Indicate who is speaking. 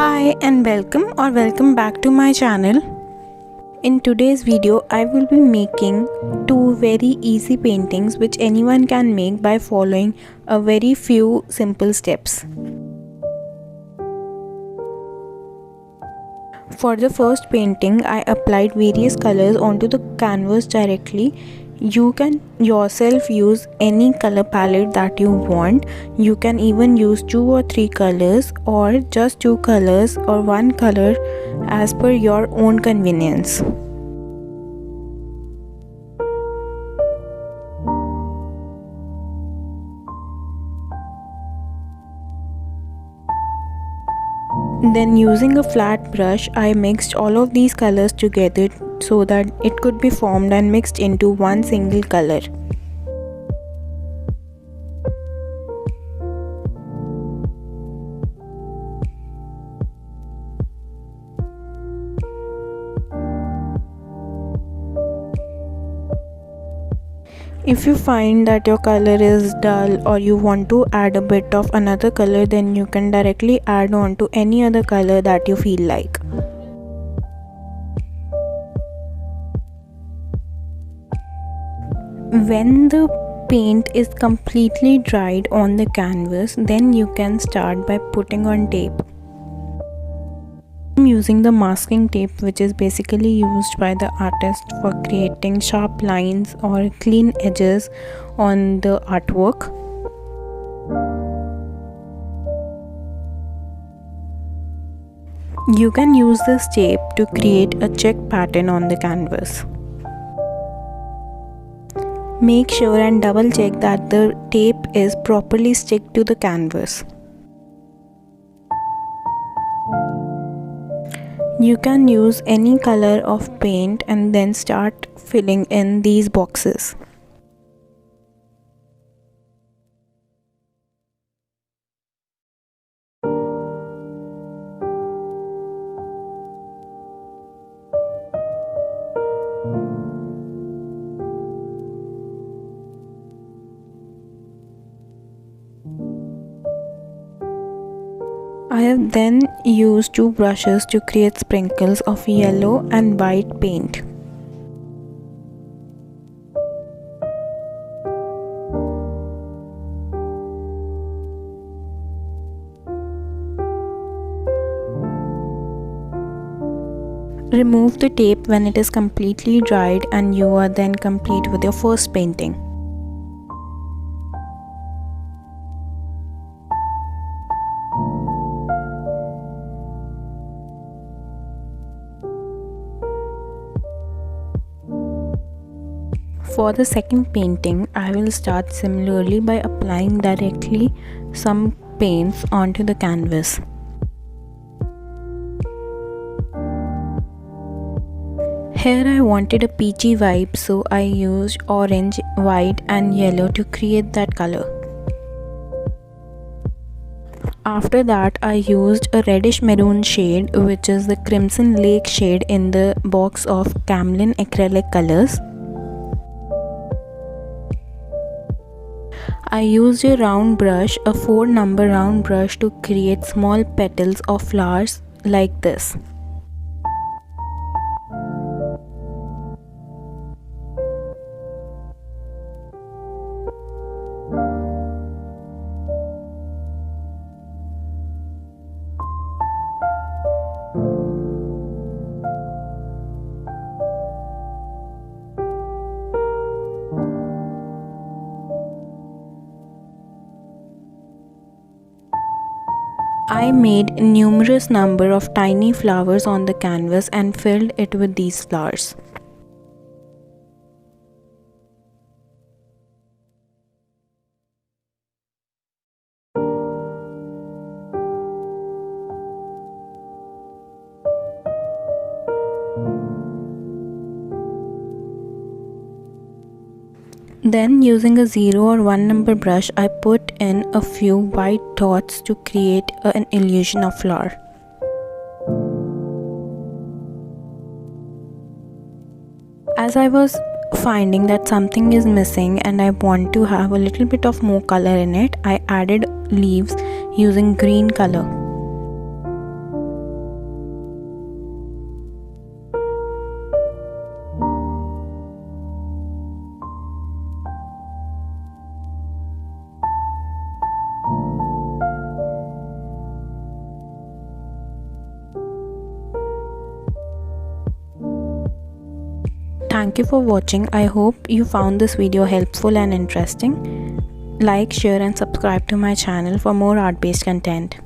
Speaker 1: Hi and welcome back to my channel. In today's video I will be making two very easy paintings which anyone can make by following a very few simple steps. For the first painting I applied various colors onto the canvas directly. You can yourself use any color palette that you want. You can even use 2 or 3 colors or just 2 colors or 1 color as per your own convenience. Then using a flat brush I mixed all of these colors together so that it could be formed and mixed into one single color. If you find that your color is dull or you want to add a bit of another color, then you can directly add on to any other color that you feel like. When the paint is completely dried on the canvas, then you can start by putting on tape. I'm using the masking tape, which is basically used by the artist for creating sharp lines or clean edges on the artwork. You can use this tape to create a check pattern on the canvas. Make sure and double check that the tape is properly stick to the canvas. You can use any color of paint and then start filling in these boxes. I have then used 2 brushes to create sprinkles of yellow and white paint. Remove the tape when it is completely dried and you are then complete with your first painting. For the second painting, I will start similarly by applying directly some paints onto the canvas. Here I wanted a peachy vibe, so I used orange, white and yellow to create that color. After that I used a reddish maroon shade, which is the Crimson Lake shade in the box of Camlin acrylic colors. I used a round brush, a 4 number round brush, to create small petals of flowers like this. I made numerous number of tiny flowers on the canvas and filled it with these flowers. Then using a 0 or 1 number brush, I put in a few white dots to create an illusion of flower. As I was finding that something is missing and I want to have a little bit of more color in it, I added leaves using green color. Thank you for watching. I hope you found this video helpful and interesting. Like, share and subscribe to my channel for more art based content.